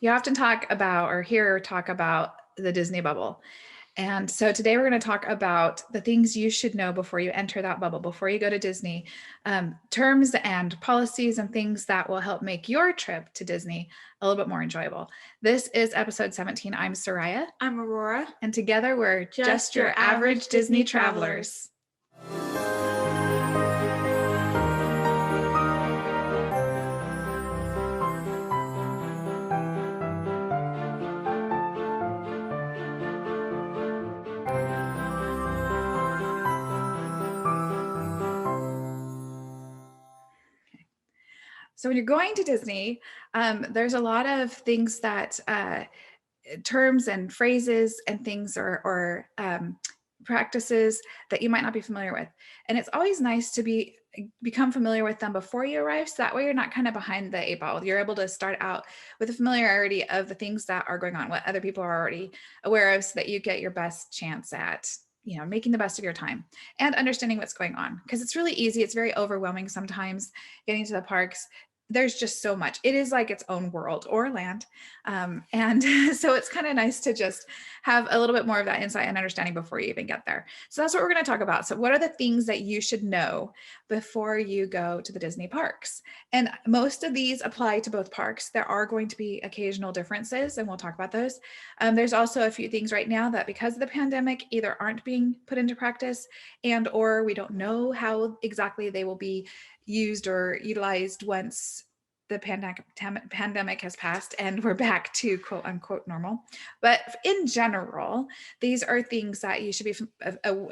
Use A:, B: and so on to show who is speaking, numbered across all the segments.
A: You often talk about or hear talk about the Disney bubble. And so today we're going to talk about the things you should know before you enter that bubble, before you go to Disney, terms and policies and things that will help make your trip to Disney a little bit more enjoyable. This is episode 17. I'm Soraya.
B: I'm Aurora.
A: And together we're just your average Disney travelers. So when you're going to Disney, there's a lot of things that terms and phrases and things or practices that you might not be familiar with. And it's always nice to become familiar with them before you arrive. So that way you're not kind of behind the eight ball. You're able to start out with a familiarity of the things that are going on, what other people are already aware of, so that you get your best chance at making the best of your time and understanding what's going on. Because it's really easy. It's very overwhelming sometimes getting to the parks. There's just so much. It is like its own world or land. And so it's kind of nice to just have a little bit more of that insight and understanding before you even get there. So that's what we're going to talk about. So what are the things that you should know before you go to the Disney parks? And most of these apply to both parks. There are going to be occasional differences, and we'll talk about those. There's also a few things right now that because of the pandemic either aren't being put into practice or we don't know how exactly they will be used or utilized once the pandemic has passed and we're back to quote unquote normal. But in general, these are things that you should be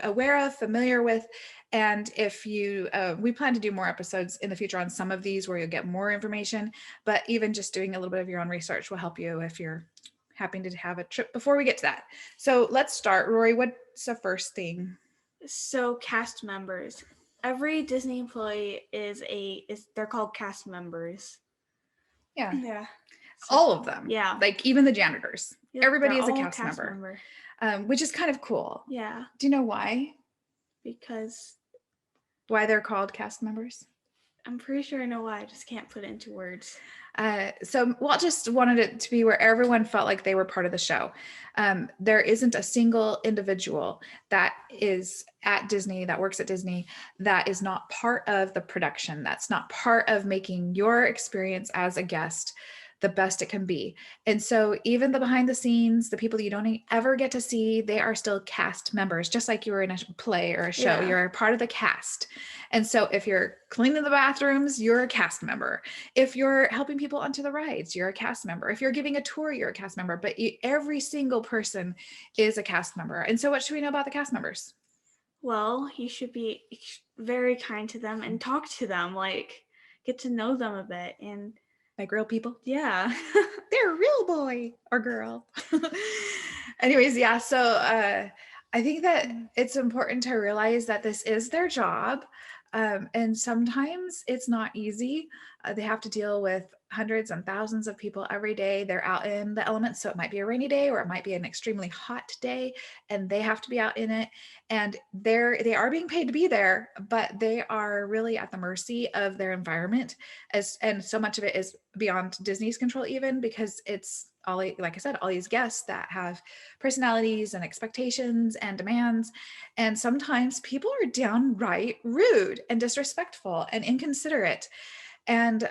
A: aware of, familiar with. And if you, we plan to do more episodes in the future on some of these where you'll get more information, but even just doing a little bit of your own research will help you if you're happening to have a trip before we get to that. So let's start. Rory, what's the first thing?
B: So cast members. Every Disney employee they're called cast members.
A: Yeah.
B: Yeah.
A: So, all of them.
B: Yeah.
A: Like even the janitors.
B: Yep,
A: everybody is a cast member. Which is kind of cool.
B: Yeah.
A: Do you know why?
B: Because.
A: Why they're called cast members?
B: I'm pretty sure I know why. I just can't put it into words.
A: So Walt just wanted it to be where everyone felt like they were part of the show. There isn't a single individual that is at Disney, that works at Disney, that is not part of the production. That's not part of making your experience as a guest the best it can be. And so even the behind the scenes, the people you don't ever get to see, they are still cast members, just like you were in a play or a show. Yeah. You're a part of the cast. And so if you're cleaning the bathrooms, you're a cast member. If you're helping people onto the rides, you're a cast member. If you're giving a tour, you're a cast member. But every single person is a cast member. And so what should we know about the cast members?
B: Well, you should be very kind to them and talk to them, like get to know them a bit. And
A: like real people?
B: Yeah.
A: They're a real boy or girl. Anyways, yeah. So I think that it's important to realize that this is their job. And sometimes it's not easy. They have to deal with hundreds and thousands of people every day. They're out in the elements. So it might be a rainy day or it might be an extremely hot day and they have to be out in it. And they are being paid to be there, but they are really at the mercy of their environment. And so much of it is beyond Disney's control even, because it's like I said, all these guests that have personalities and expectations and demands. And sometimes people are downright rude and disrespectful and inconsiderate. And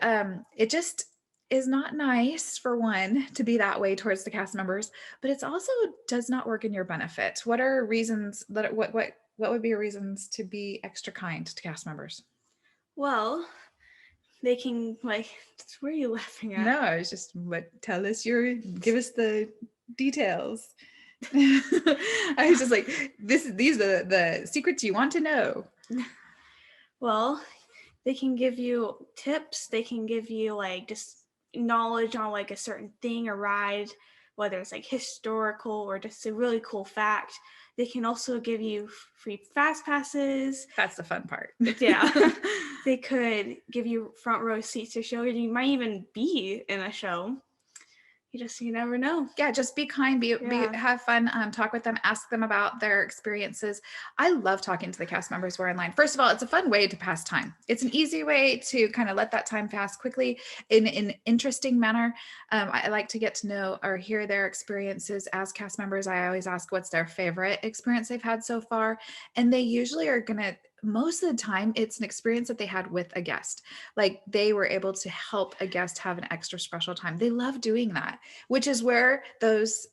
A: it just is not nice, for one, to be that way towards the cast members, but it's also does not work in your benefit. What are reasons that what would be reasons to be extra kind to cast members?
B: Well, they can what are you laughing at?
A: No, I was just give us the details. I was just like, these are the secrets you want to know.
B: Well, they can give you tips. They can give you like just knowledge on like a certain thing or ride, whether it's like historical or just a really cool fact. They can also give you free fast passes.
A: That's the fun part.
B: Yeah. They could give you front row seats to show you. You might even be in a show. You never know.
A: Yeah, just be kind,
B: Yeah.
A: have fun, talk with them, ask them about their experiences. I love talking to the cast members who are in line. First of all, it's a fun way to pass time. It's an easy way to kind of let that time pass quickly in an interesting manner. I like to get to know or hear their experiences as cast members. I always ask what's their favorite experience they've had so far, and they usually are gonna, most of the time it's an experience that they had with a guest, like they were able to help a guest have an extra special time. They love doing that, which is where those,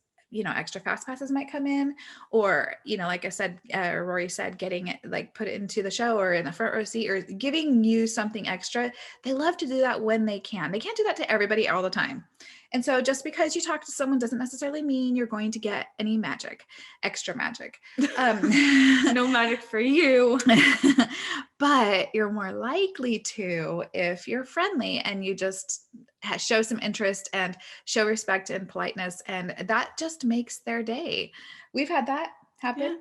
A: extra fast passes might come in, or, like I said, Rory said, getting it, like put it into the show or in the front row seat or giving you something extra. They love to do that when they can. They can't do that to everybody all the time. And so just because you talk to someone doesn't necessarily mean you're going to get any magic, extra magic.
B: No magic for you.
A: But you're more likely to if you're friendly and you just show some interest and show respect and politeness, and that just makes their day. We've had that happen.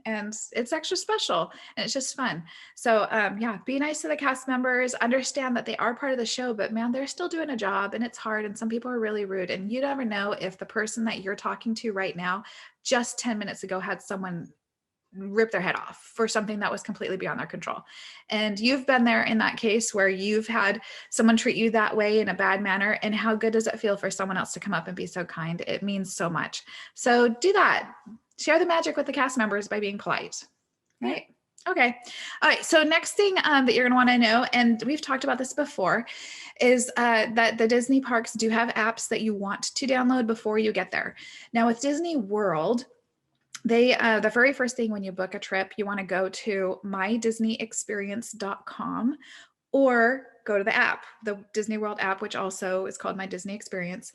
A: And it's extra special and it's just fun. So yeah, be nice to the cast members, understand that they are part of the show, but man, they're still doing a job and it's hard. And some people are really rude, and you never know if the person that you're talking to right now, just 10 minutes ago, had someone rip their head off for something that was completely beyond their control. And you've been there in that case where you've had someone treat you that way in a bad manner. And how good does it feel for someone else to come up and be so kind? It means so much. So do that. Share the magic with the cast members by being polite, right? Okay. All right. So next thing that you're going to want to know, and we've talked about this before, is that the Disney parks do have apps that you want to download before you get there. Now with Disney World, they the very first thing when you book a trip, you want to go to mydisneyexperience.com or go to the app, the Disney World app, which also is called My Disney Experience,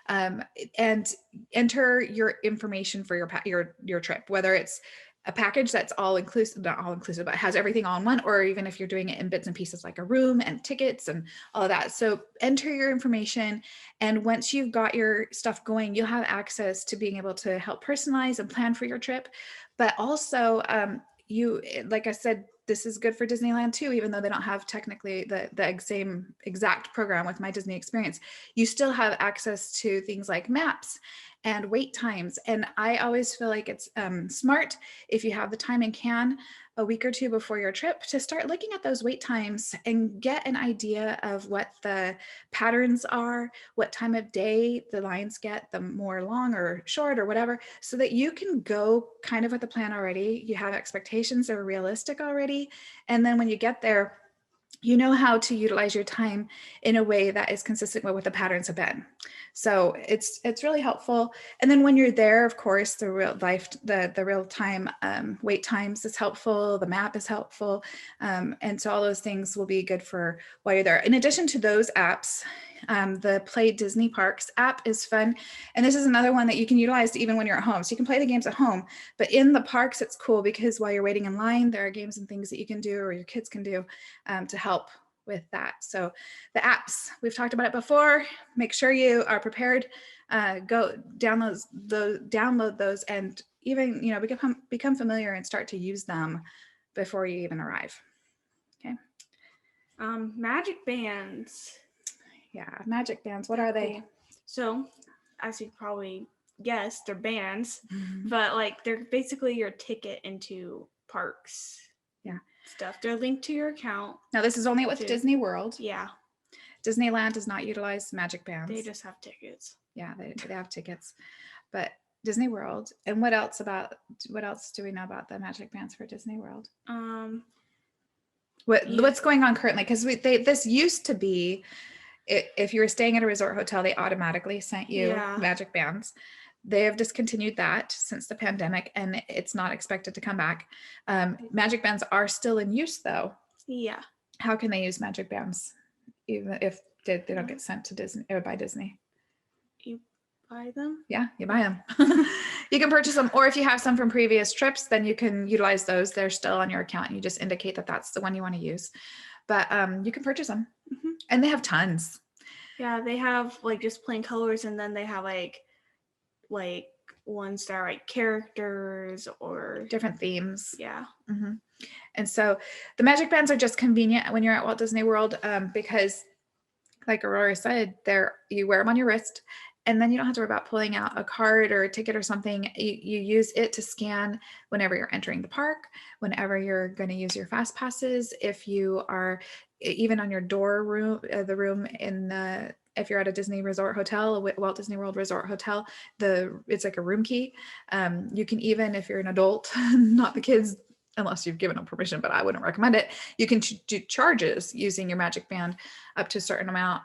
A: and enter your information for your trip, whether it's a package that's all inclusive, not all inclusive, but has everything all in one, or even if you're doing it in bits and pieces like a room and tickets and all of that. So enter your information. And once you've got your stuff going, you'll have access to being able to help personalize and plan for your trip. But also, like I said, this is good for Disneyland too, even though they don't have technically the same exact program with My Disney Experience. You still have access to things like maps and wait times. And I always feel like it's smart, if you have the time and can, a week or two before your trip, to start looking at those wait times and get an idea of what the patterns are, what time of day the lines get, the more long or short or whatever, so that you can go kind of with the plan already. You have expectations that are realistic already. And then when you get there, you know how to utilize your time in a way that is consistent with what the patterns have been. So it's really helpful. And then when you're there, of course, the real time wait times is helpful. The map is helpful. And so all those things will be good for while you're there. In addition to those apps, the Play Disney Parks app is fun. And this is another one that you can utilize even when you're at home. So you can play the games at home, but in the parks, it's cool because while you're waiting in line, there are games and things that you can do or your kids can do to help with that. So the apps, we've talked about it before. Make sure you are prepared. Go download those, and even become familiar and start to use them before you even arrive. Okay.
B: Magic bands.
A: Yeah, magic bands. What are they?
B: Okay. So, as you probably guessed, they're bands,
A: Mm-hmm.
B: but like they're basically your ticket into parks.
A: Yeah.
B: Stuff. They're linked to your account.
A: Now this is only with Disney World.
B: Yeah.
A: Disneyland does not utilize magic bands.
B: They just have tickets.
A: Yeah, they have tickets. But Disney World, and what else do we know about the magic bands for Disney World? What's going on currently? Because this used to be, if you were staying at a resort hotel, they automatically sent you magic bands. They have discontinued that since the pandemic, and it's not expected to come back. Magic bands are still in use, though.
B: Yeah.
A: How can they use magic bands, even if they don't get sent to Disney or by Disney?
B: You buy them?
A: Yeah, you buy them. You can purchase them, or if you have some from previous trips, then you can utilize those. They're still on your account, and you just indicate that that's the one you want to use. But you can purchase them, and they have tons.
B: Yeah, they have like just plain colors, and then they have like ones that are like characters or
A: different themes.
B: Yeah.
A: Mm-hmm. And so the magic bands are just convenient when you're at Walt Disney World, because like Aurora said, you wear them on your wrist, And then you don't have to worry about pulling out a card or a ticket or something. You use it to scan whenever you're entering the park, whenever you're going to use your fast passes. If you are even on your door room, the room in the, if you're at a Disney Resort Hotel, a Walt Disney World Resort Hotel, it's like a room key. You can even, if you're an adult, not the kids, unless you've given them permission, but I wouldn't recommend it. You can do charges using your Magic Band up to a certain amount.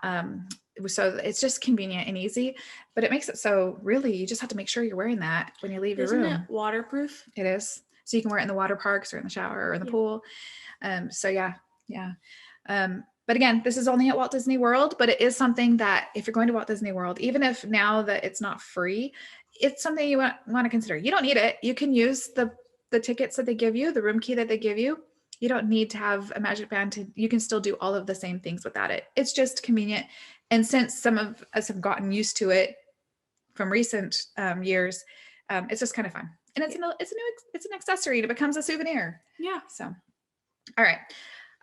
A: So it's just convenient and easy, but it makes it so really you just have to make sure you're wearing that when you leave your room.
B: Isn't it waterproof?
A: It is. So you can wear it in the water parks or in the shower or in the pool. So yeah. But again, this is only at Walt Disney World, but it is something that if you're going to Walt Disney World, even if now that it's not free, it's something you want to consider. You don't need it. You can use the tickets that they give you, the room key that they give you. You don't need to have a Magic Band. You can still do all of the same things without it. It's just convenient. And since some of us have gotten used to it from recent years, it's just kind of fun. And it's an accessory. It becomes a souvenir.
B: Yeah.
A: So, all right.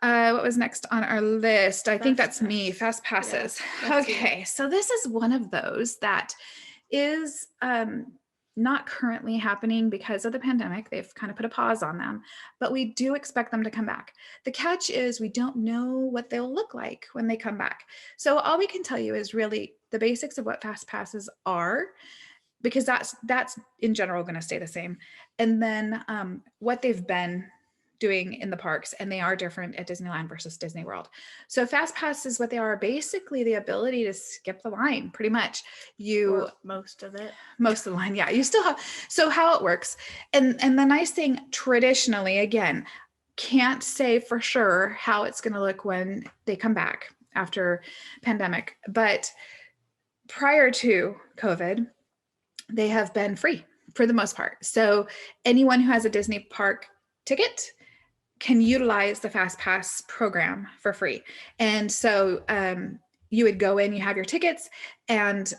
A: What was next on our list? I think that's me. Fast passes. Yeah, okay. So this is one of those that is not currently happening because of the pandemic. They've kind of put a pause on them, but we do expect them to come back. The catch is we don't know what they'll look like when they come back. So all we can tell you is really the basics of what fast passes are, because that's in general going to stay the same. And then what they've been doing in the parks, and they are different at Disneyland versus Disney World. So fast passes, what they are basically the ability to skip the line pretty much.
B: Or most of the
A: line. Yeah, you still have. So how it works. And the nice thing traditionally, again, can't say for sure how it's going to look when they come back after pandemic, but prior to COVID, they have been free for the most part. So anyone who has a Disney park ticket can utilize the Fast Pass program for free. And so you would go in, you have your tickets, and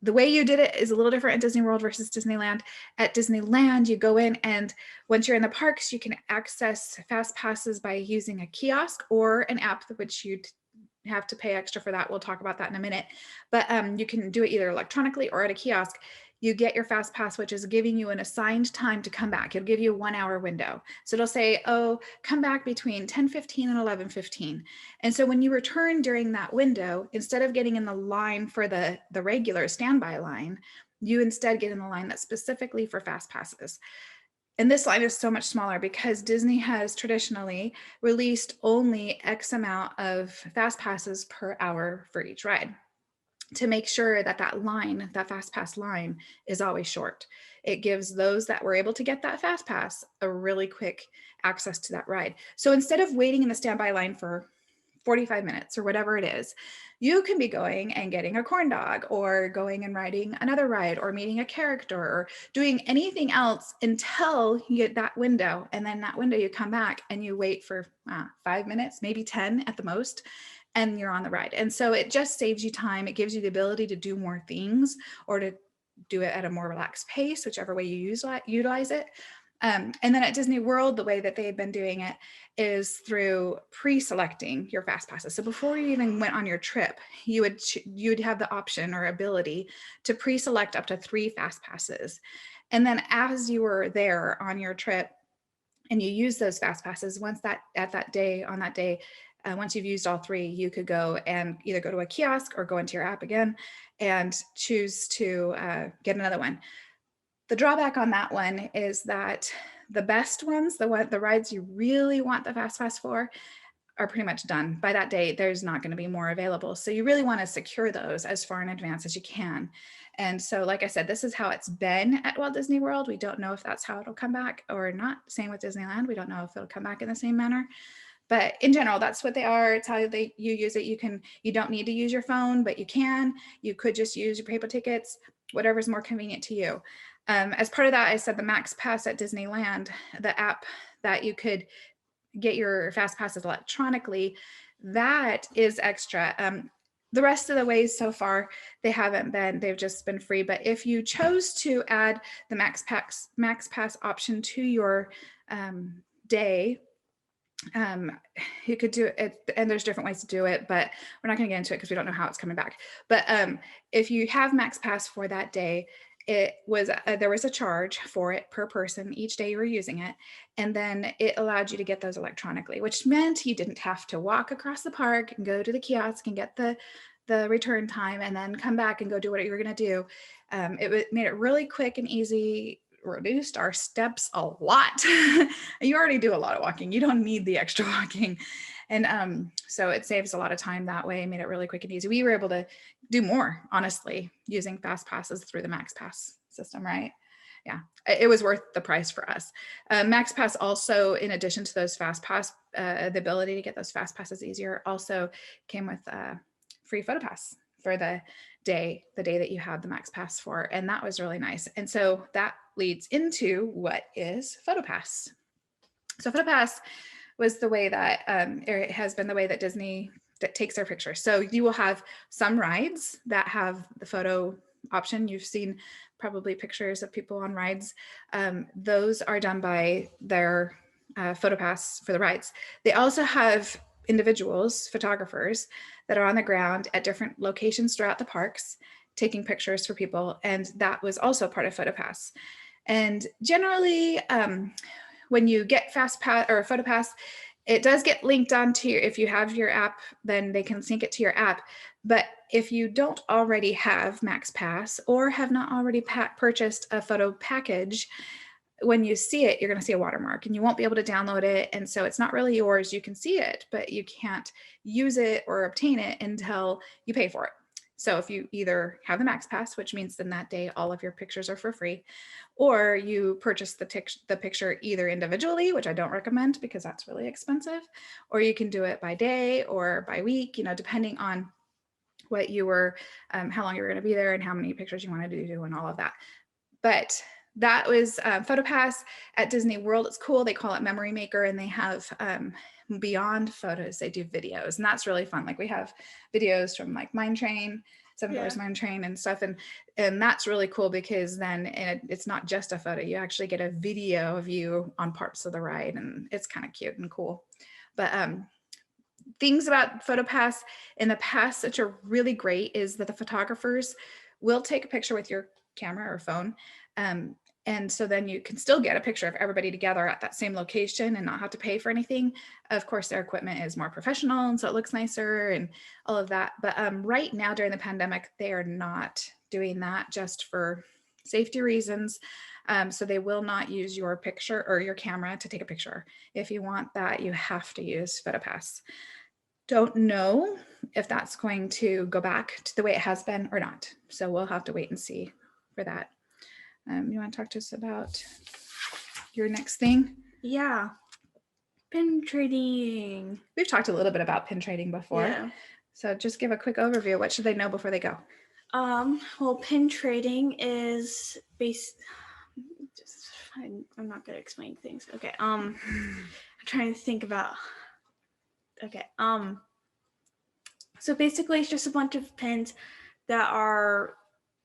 A: the way you did it is a little different at Disney World versus Disneyland. At Disneyland, you go in, and once you're in the parks, you can access Fast Passes by using a kiosk or an app, which you'd have to pay extra for that. We'll talk about that in a minute. But you can do it either electronically or at a kiosk. You get your Fast Pass, which is giving you an assigned time to come back. It'll give you a 1 hour window. So it'll say, oh, come back between 10:15 and 11:15. And so when you return during that window, instead of getting in the line for the regular standby line, you instead get in the line that's specifically for Fast Passes. And this line is so much smaller because Disney has traditionally released only X amount of Fast Passes per hour for each ride, to make sure that that Fast Pass line is always short. It gives those that were able to get that Fast Pass a really quick access to that ride. So instead of waiting in the standby line for 45 minutes or whatever it is, you can be going and getting a corn dog or going and riding another ride or meeting a character or doing anything else until you get that window. And then that window, you come back and you wait for 5 minutes, maybe 10 at the most, and you're on the ride. And so it just saves you time. It gives you the ability to do more things or to do it at a more relaxed pace, whichever way you utilize it. And then at Disney World, the way that they've been doing it is through pre-selecting your Fast Passes. So before you even went on your trip, you'd have the option or ability to pre-select up to 3 Fast Passes. And then as you were there on your trip and you use those Fast Passes, once on that day, once you've used all 3, you could go and either go to a kiosk or go into your app again and choose to get another one. The drawback on that one is that the best ones, the rides you really want the Fast Pass for, are pretty much done. By that day, there's not going to be more available. So you really want to secure those as far in advance as you can. And so, like I said, this is how it's been at Walt Disney World. We don't know if that's how it'll come back or not. Same with Disneyland. We don't know if it'll come back in the same manner. But in general, that's what they are. It's how you use it. You don't need to use your phone, but you can. You could just use your paper tickets, whatever's more convenient to you. As part of that, I said the Max Pass at Disneyland, the app that you could get your Fast Passes electronically, that is extra. The rest of the ways so far, they've just been free. But if you chose to add the Max Pass option to your day, um, you could do it, and there's different ways to do it, but we're not going to get into it because we don't know how it's coming back. But if you have Max Pass for that day, it was there was a charge for it per person each day you were using it, and then it allowed you to get those electronically, which meant you didn't have to walk across the park and go to the kiosk and get the return time and then come back and go do what you were going to do. Made it really quick and easy, reduced our steps a lot. You already do a lot of walking. You don't need the extra walking. And so it saves a lot of time that way, made it really quick and easy. We were able to do more, honestly, using fast passes through the Max Pass system, right? Yeah, it was worth the price for us. Max Pass also, in addition to those fast pass, the ability to get those fast passes easier, also came with free photo pass for the day that you had the Max Pass for. And that was really nice. And so that leads into what is PhotoPass. So PhotoPass was the way that, it has been the way that Disney that takes their pictures. So you will have some rides that have the photo option. You've seen probably pictures of people on rides. Those are done by their PhotoPass for the rides. They also have individuals, photographers, that are on the ground at different locations throughout the parks taking pictures for people. And that was also part of PhotoPass. And generally, when you get FastPass or PhotoPass, it does get linked onto your, if you have your app, then they can sync it to your app. But if you don't already have Max Pass or have not already purchased a photo package, when you see it, you're going to see a watermark and you won't be able to download it. And so it's not really yours. You can see it, but you can't use it or obtain it until you pay for it. So if you either have the Max Pass, which means then that day all of your pictures are for free, or you purchase the picture either individually, which I don't recommend because that's really expensive, or you can do it by day or by week, depending on what you were, how long you were going to be there and how many pictures you wanted to do and all of that. But that was PhotoPass at Disney World. It's cool. They call it Memory Maker, and they have beyond photos, they do videos, and that's really fun. Like we have videos from like Mine Train, Seven Dwarfs Mine Train and stuff, and that's really cool because then it's not just a photo. You actually get a video of you on parts of the ride, and it's kind of cute and cool. But things about PhotoPass in the past that are really great is that the photographers will take a picture with your camera or phone. And so then you can still get a picture of everybody together at that same location and not have to pay for anything. Of course, their equipment is more professional, and so it looks nicer and all of that. But right now during the pandemic, they are not doing that just for safety reasons. So they will not use your picture or your camera to take a picture. If you want that, you have to use PhotoPass. Don't know if that's going to go back to the way it has been or not. So we'll have to wait and see for that. You want to talk to us about your next thing?
B: Yeah. Pin trading.
A: We've talked a little bit about pin trading before.
B: Yeah.
A: So just give a quick overview. What should they know before they go?
B: Well, pin trading is I'm not good at explaining things. Okay. I'm trying to think about. Okay. So basically, it's just a bunch of pins that are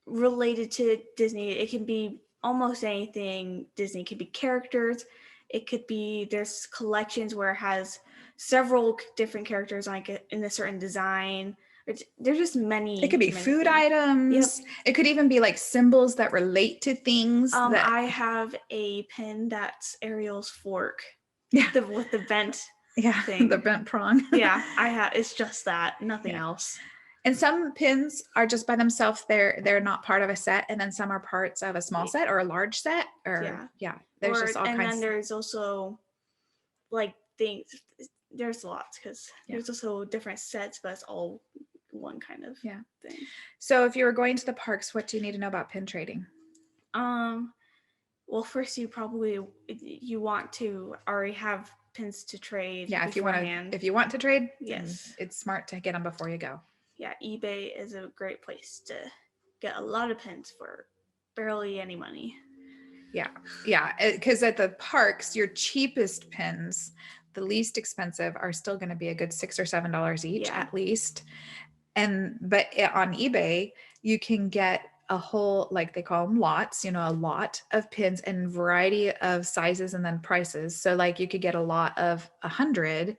B: related to Disney. It can be almost anything Disney. It could be characters. It could be, there's collections where it has several different characters like in a certain design. There's just many.
A: It could be food items. Yep. It could even be like symbols that relate to things.
B: I have a pin that's Ariel's fork.
A: Yeah.
B: With the bent.
A: Yeah. Thing. The bent prong.
B: Yeah, I have. It's just that, nothing else.
A: And some pins are just by themselves. They're not part of a set, and then some are parts of a small set or a large set. Or there's just all kinds.
B: And then there's also like things. There's lots because there's also different sets, but it's all one kind of thing.
A: So if you were going to the parks, what do you need to know about pin trading?
B: Well, first you want to already have pins to trade.
A: Yeah, if you want to trade,
B: yes,
A: it's smart to get them before you go.
B: Yeah, eBay is a great place to get a lot of pins for barely any money.
A: Yeah, because at the parks, your cheapest pins, the least expensive, are still going to be a good $6 or $7 each at least. But on eBay, you can get a whole, like they call them lots, a lot of pins and variety of sizes and then prices. So like you could get a lot of 100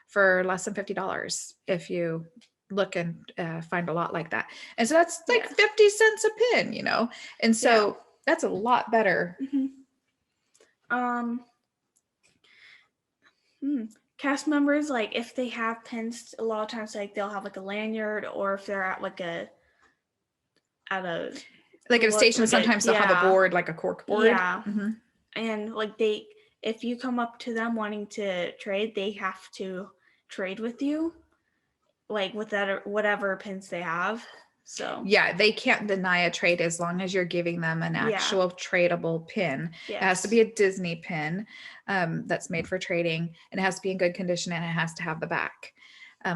A: for less than $50 if you look and find a lot like that. And so that's like
B: Yeah.
A: 50 cents a pin, and
B: Yeah.
A: so that's a lot better.
B: Um, Cast members, like if they have pins, a lot of times like they'll have like a lanyard, or if they're at like a
A: Like at a station,
B: like
A: sometimes they'll have a board, like a cork board.
B: Yeah. And like if you come up to them wanting to trade, they have to trade with you, like with that whatever pins they have. So
A: Yeah, they can't deny a trade as long as you're giving them an actual tradable pin. It has to be a Disney pin that's made for trading, and it has to be in good condition, and it has to have the back.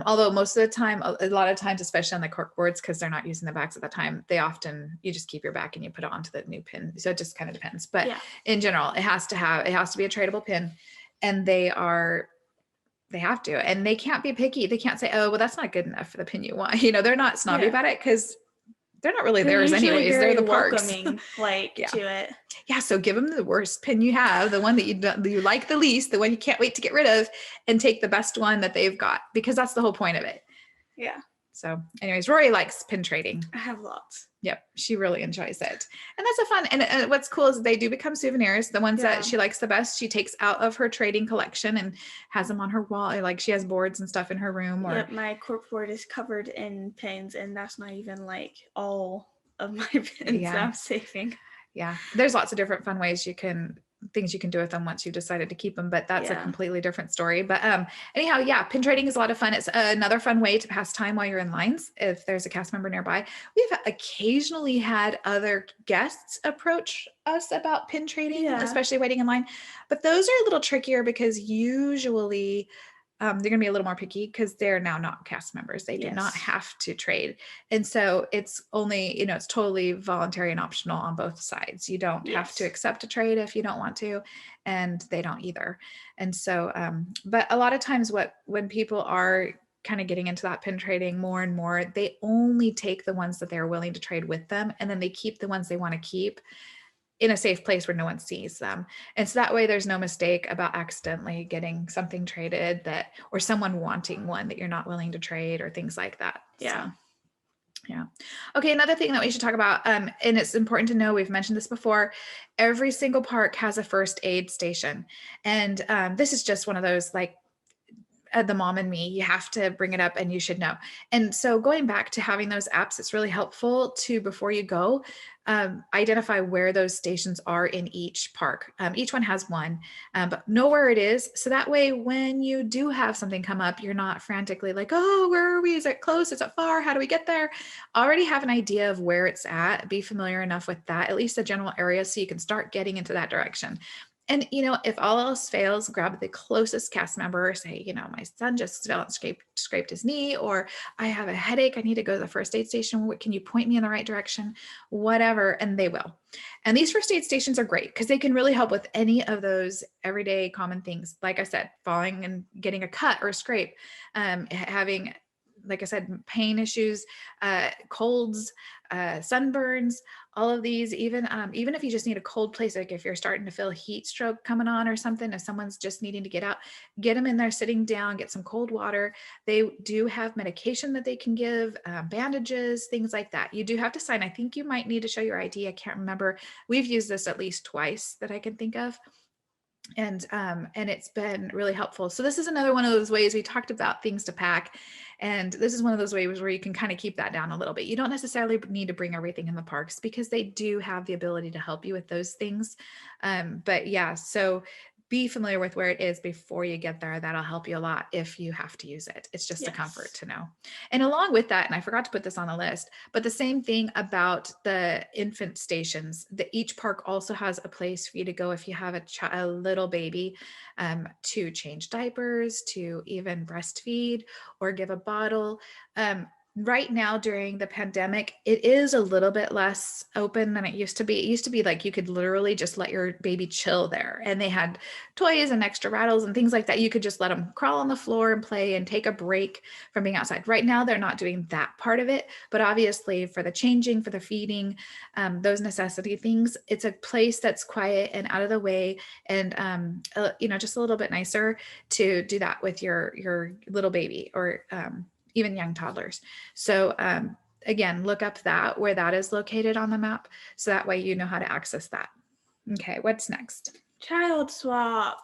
A: Although most of the time, a lot of times, especially on the cork boards, because they're not using the backs at the time, you just keep your back and you put it onto the new pin. So it just kind of depends. But in general, it has to be a tradable pin, and they have to, and they can't be picky. They can't say, oh, well, that's not good enough for the pin you want. They're not snobby about it, because they're not really theirs anyways. They're the parks.
B: Welcoming, to it.
A: Yeah. So give them the worst pin you have, the one that you like the least, the one you can't wait to get rid of, and take the best one that they've got, because that's the whole point of it.
B: Yeah.
A: So anyways, Rory likes pin trading.
B: I have lots.
A: Yep. She really enjoys it. And that's a fun. And what's cool is they do become souvenirs. The ones that she likes the best, she takes out of her trading collection and has them on her wall. Like she has boards and stuff in her room.
B: My cork board is covered in pins, and that's not even like all of my pins that I'm saving.
A: Yeah. There's lots of different fun things you can do with them once you've decided to keep them, but that's a completely different story. But anyhow, pin trading is a lot of fun. It's another fun way to pass time while you're in lines. If there's a cast member nearby, we've occasionally had other guests approach us about pin trading, especially waiting in line, but those are a little trickier because usually they're going to be a little more picky because they're now not cast members. They do not have to trade. And so it's only, it's totally voluntary and optional on both sides. You don't have to accept a trade if you don't want to, and they don't either. And so, but a lot of times when people are kind of getting into that pin trading more and more, they only take the ones that they're willing to trade with them. And then they keep the ones they want to keep in a safe place where no one sees them. And so that way there's no mistake about accidentally getting something traded or someone wanting one that you're not willing to trade or things like that.
B: Yeah.
A: So, yeah. Okay. Another thing that we should talk about, and it's important to know, we've mentioned this before, every single park has a first aid station. And this is just one of those, like, the mom and me, you have to bring it up and you should know. And so going back to having those apps, it's really helpful to, before you go, identify where those stations are in each park. Each one has one, but know where it is. So that way, when you do have something come up, you're not frantically like, oh, where are we? Is it close? Is it far? How do we get there? Already have an idea of where it's at. Be familiar enough with that, at least the general area, so you can start getting into that direction. And, if all else fails, grab the closest cast member, say, my son just fell and scraped his knee, or I have a headache, I need to go to the first aid station. Can you point me in the right direction? Whatever. And they will. And these first aid stations are great because they can really help with any of those everyday common things. Like I said, falling and getting a cut or a scrape, having, like I said, pain issues, colds, sunburns, all of these, even if you just need a cold place, like if you're starting to feel a heat stroke coming on or something, if someone's just needing to get out, get them in there sitting down, get some cold water. They do have medication that they can give, bandages, things like that. You do have to sign. I think you might need to show your ID. I can't remember. We've used this at least twice that I can think of. And it's been really helpful. So this is another one of those ways we talked about things to pack. And this is one of those ways where you can kind of keep that down a little bit. You don't necessarily need to bring everything in the parks because they do have the ability to help you with those things. But yeah, so be familiar with where it is before you get there. That'll help you a lot if you have to use it. It's just a comfort to know. And along with that, and I forgot to put this on the list, but the same thing about the infant stations, that each park also has a place for you to go if you have a little baby, to change diapers, to even breastfeed or give a bottle. Right now during the pandemic, it is a little bit less open than it used to be. It used to be like you could literally just let your baby chill there, and they had toys and extra rattles and things like that. You could just let them crawl on the floor and play and take a break from being outside. Right now, they're not doing that part of it, but obviously for the changing, for the feeding, those necessity things, it's a place that's quiet and out of the way, and just a little bit nicer to do that with your little baby, or even young toddlers. So again, look up that, where that is located on the map. So that way you know how to access that. Okay, what's next?
B: Child swap.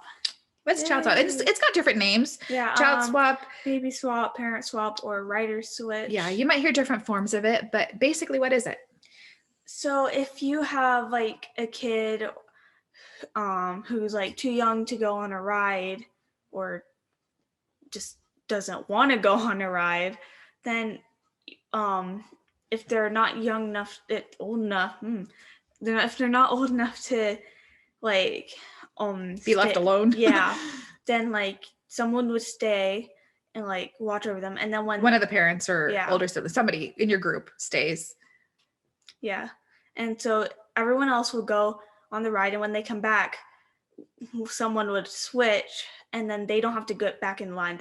A: What's child swap?
B: Yay.
A: It's got different names.
B: Yeah.
A: Child swap.
B: Baby swap, parent swap, or rider switch.
A: Yeah, you might hear different forms of it, but basically, what is it?
B: So if you have like a kid who's like too young to go on a ride, or just doesn't want to go on a ride, then if they're not young enough, old enough, if they're not old enough to like
A: Be left alone.
B: Yeah, then like someone would stay and like watch over them, and then when
A: one of the parents or
B: Yeah.
A: older siblings, somebody in your group stays.
B: Yeah. And so everyone else will go on the ride, and when they come back, someone would switch, and then they don't have to get back in line.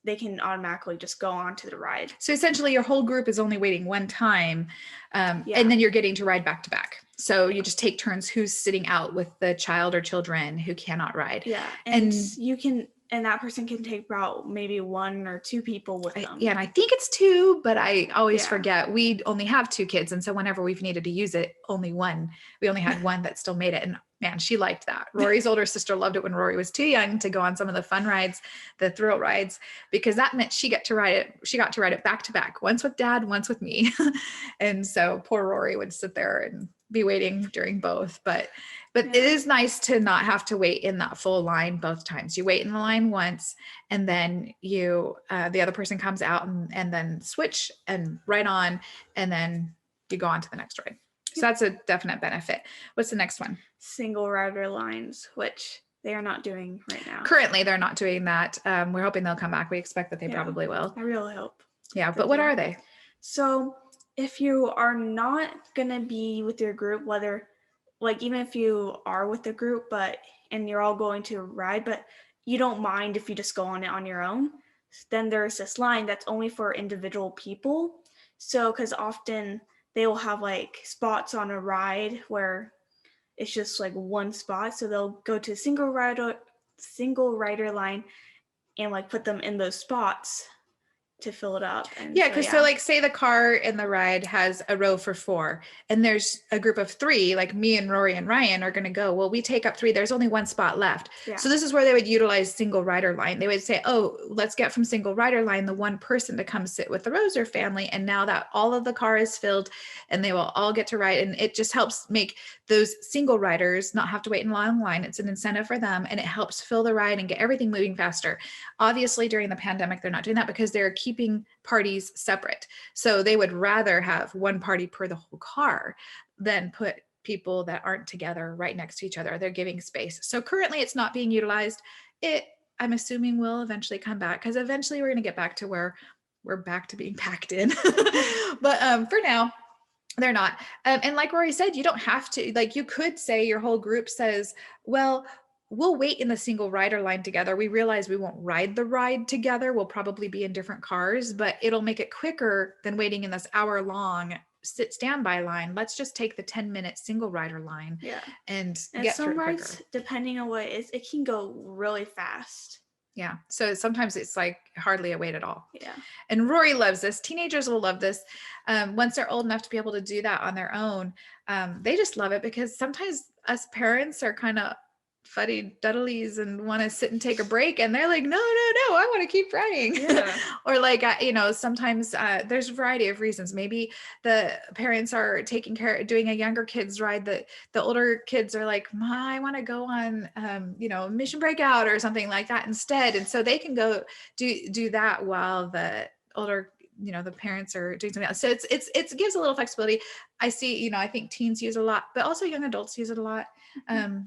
B: They can automatically just go on to the ride.
A: So essentially your whole group is only waiting one time,
B: Yeah.
A: and then you're getting to ride back to back. So you just take turns who's sitting out with the child or children who cannot ride.
B: Yeah. And that person can take about maybe one or two people with them.
A: Yeah, and I think it's two, but I always
B: Yeah.
A: forget. We only have two kids, and so whenever we've needed to use it, only one. We only had one that still made it, and man, she liked that. Rory's older sister loved it when Rory was too young to go on some of the fun rides, the thrill rides, because that meant she got to ride it. She got to ride it back to back, once with dad, once with me. And so poor Rory would sit there and be waiting during both. But it is nice to not have to wait in that full line both times. You wait in the line once, and then the other person comes out and then switch and ride on, and then you go on to the next ride. So that's a definite benefit. What's the next one?
B: Single rider lines, which they are not doing right now.
A: Currently, they're not doing that. We're hoping they'll come back. We expect that they probably will.
B: I really hope.
A: Yeah, but what are they?
B: So if you are not going to be with your group, whether like even if you are with the group and you're all going to ride, but you don't mind if you just go on it on your own, then there's this line that's only for individual people. So because often they will have like spots on a ride where it's just like one spot, so they'll go to single rider line and like put them in those spots to fill it up. And
A: yeah, because so like say the car in the ride has a row for 4, and there's a group of 3, like me and Rory and Ryan are going to go, well, we take up 3, there's only one spot left.
B: Yeah.
A: So this is where they would utilize single rider line. They would say, oh, let's get from single rider line the one person to come sit with the Roser family, and now that all of the car is filled, and they will all get to ride, and it just helps make those single riders not have to wait in long line. It's an incentive for them, and it helps fill the ride and get everything moving faster. Obviously during the pandemic they're not doing that because they're keeping parties separate. So they would rather have one party per the whole car than put people that aren't together right next to each other. They're giving space. So currently it's not being utilized. I'm assuming will eventually come back, because eventually we're going to get back to where we're back to being packed in. But for now, they're not. And like Rory said, you don't have to, like, you could say your whole group says, well, we'll wait in the single rider line together. We realize we won't ride the ride together. We'll probably be in different cars, but it'll make it quicker than waiting in this hour-long standby line. Let's just take the 10-minute single rider line and get
B: some
A: through it
B: rides,
A: quicker.
B: depending on what it is, it can go really fast.
A: Yeah. So sometimes it's like hardly a wait at all.
B: Yeah.
A: And Rory loves this. Teenagers will love this. Once they're old enough to be able to do that on their own, they just love it, because sometimes us parents are kind of fuddy duddlies and want to sit and take a break, and they're like, no, I want to keep riding.
B: Yeah.
A: Or like, sometimes there's a variety of reasons. Maybe the parents are doing a younger kids ride, the older kids are like, I want to go on Mission Breakout or something like that instead, and so they can go do that while the older the parents are doing something else. So it gives a little flexibility. I see, I think teens use it a lot, but also young adults use it a lot.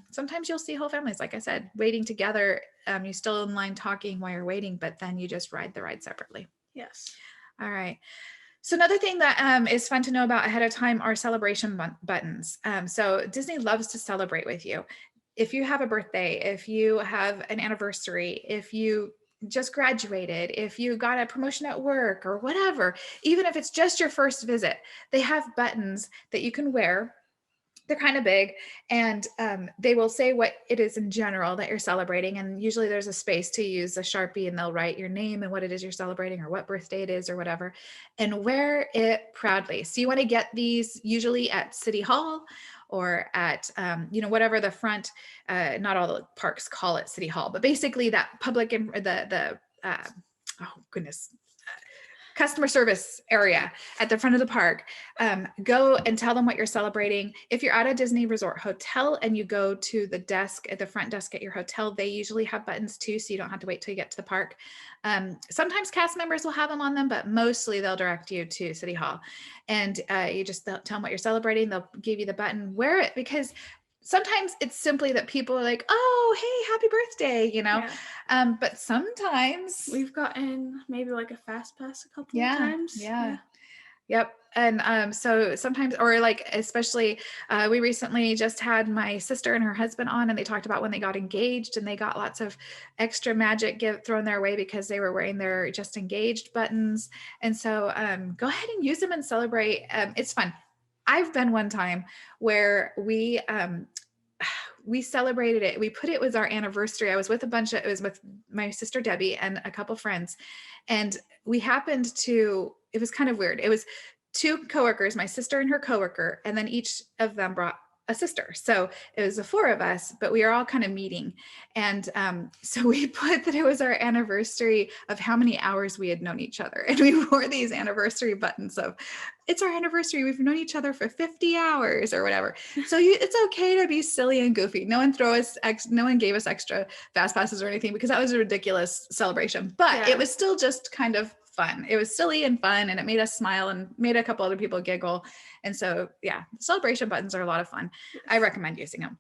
A: Sometimes you'll see whole families, like I said, waiting together. You still in line talking while you're waiting, but then you just ride the ride separately.
B: Yes.
A: All right. So another thing that is fun to know about ahead of time are celebration buttons. So Disney loves to celebrate with you. If you have a birthday, if you have an anniversary, if you just graduated, if you got a promotion at work or whatever, even if it's just your first visit, they have buttons that you can wear. They're kind of big, and they will say what it is in general that you're celebrating. And usually there's a space to use a Sharpie, and they'll write your name and what it is you're celebrating or what birthday it is or whatever, and wear it proudly. So you want to get these usually at City Hall or at, whatever the front, not all the parks call it City Hall, but basically that public, oh goodness, customer service area at the front of the park. Go and tell them what you're celebrating. If you're at a Disney Resort hotel and you go to the desk at the front desk at your hotel, they usually have buttons too, so you don't have to wait till you get to the park. Sometimes cast members will have them on them, but mostly they'll direct you to City Hall. And you just tell them what you're celebrating. They'll give you the button, wear it, because sometimes it's simply that people are like, oh, hey, happy birthday, but sometimes
B: We've gotten maybe like a fast pass a couple of
A: yeah,
B: times.
A: yeah. Yep. And so sometimes, or like, especially, we recently just had my sister and her husband on, and they talked about when they got engaged and they got lots of extra magic thrown their way because they were wearing their just engaged buttons. And so go ahead and use them and celebrate. It's fun. I've been one time where we celebrated it. We put it was our anniversary. I was with it was with my sister Debbie and a couple friends. And we happened to, it was kind of weird. It was two coworkers, my sister and her coworker, and then each of them brought a sister. So it was the four of us, but we are all kind of meeting. And so we put that it was our anniversary of how many hours we had known each other. And we wore these anniversary buttons of, it's our anniversary. We've known each other for 50 hours or whatever. So it's okay to be silly and goofy. No one gave us extra fast passes or anything, because that was a ridiculous celebration, but it was still just kind of fun. It was silly and fun, and it made us smile and made a couple other people giggle. And so, yeah, celebration buttons are a lot of fun. I recommend using them.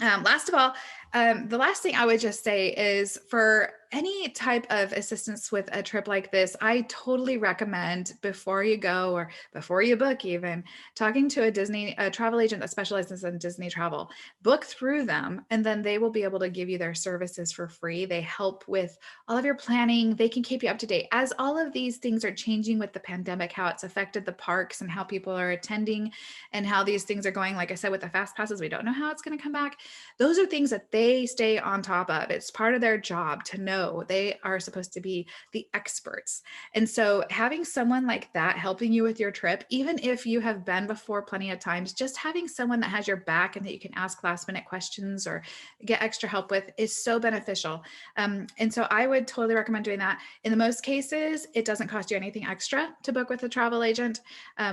A: Last of all, the last thing I would just say is, for any type of assistance with a trip like this, I totally recommend, before you go or before you book, even talking to a travel agent that specializes in Disney travel. Book through them, and then they will be able to give you their services for free. They help with all of your planning. They can keep you up to date as all of these things are changing with the pandemic, how it's affected the parks and how people are attending and how these things are going. Like I said, with the fast passes, we don't know how it's going to come back. Those are things that they stay on top of. It's part of their job to know. They are supposed to be the experts. And so having someone like that helping you with your trip, even if you have been before plenty of times, just having someone that has your back and that you can ask last minute questions or get extra help with is so beneficial. And so I would totally recommend doing that. In the most cases, it doesn't cost you anything extra to book with a travel agent.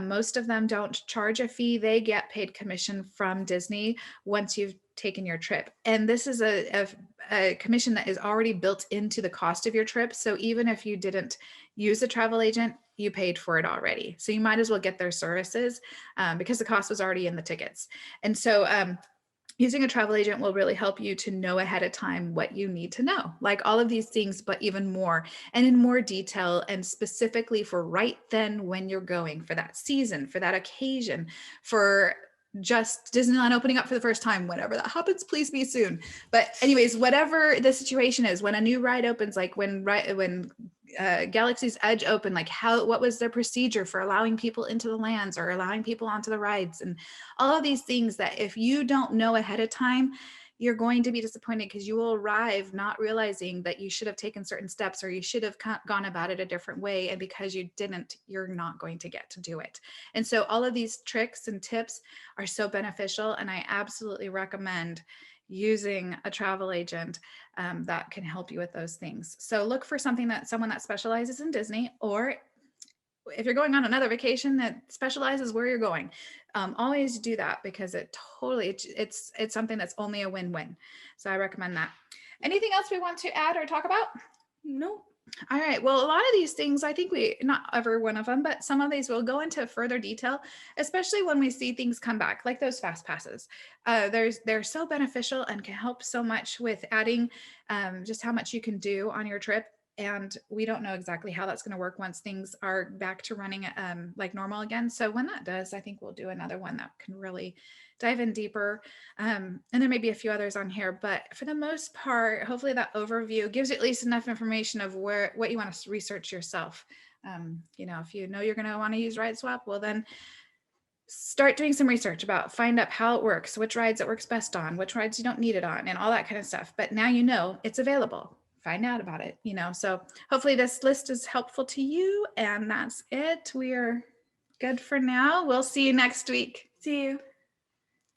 A: Most of them don't charge a fee. They get paid commission from Disney once you've taken your trip. And this is a commission that is already built into the cost of your trip. So even if you didn't use a travel agent, you paid for it already. So you might as well get their services because the cost was already in the tickets. And so using a travel agent will really help you to know ahead of time what you need to know, like all of these things, but even more and in more detail, and specifically for right then when you're going, for that season, for that occasion, for just Disneyland opening up for the first time, whenever that happens, please be soon. But anyways, whatever the situation is, when a new ride opens, like when Galaxy's Edge opened, like what was their procedure for allowing people into the lands or allowing people onto the rides, and all of these things that if you don't know ahead of time, you're going to be disappointed, because you will arrive not realizing that you should have taken certain steps or you should have gone about it a different way. And because you didn't, you're not going to get to do it. And so all of these tricks and tips are so beneficial. And I absolutely recommend using a travel agent that can help you with those things. So look for someone that specializes in Disney, or if you're going on another vacation that specializes where you're going, always do that, because it's something that's only a win-win. So I recommend that. Anything else we want to add or talk about?
B: No.
A: All right. Well, a lot of these things, I think not every one of them, but some of these will go into further detail, especially when we see things come back, like those fast passes. They're so beneficial and can help so much with adding just how much you can do on your trip. And we don't know exactly how that's going to work once things are back to running like normal again. So when that does, I think we'll do another one that can really dive in deeper. And there may be a few others on here, but for the most part, hopefully that overview gives you at least enough information of what you want to research yourself. If you know you're going to want to use RideSwap, well then start doing some research about, find out how it works, which rides it works best on, which rides you don't need it on, and all that kind of stuff. But now you know it's available. Find out about it, So hopefully this list is helpful to you. And that's it. We are good for now. We'll see you next week.
B: See you.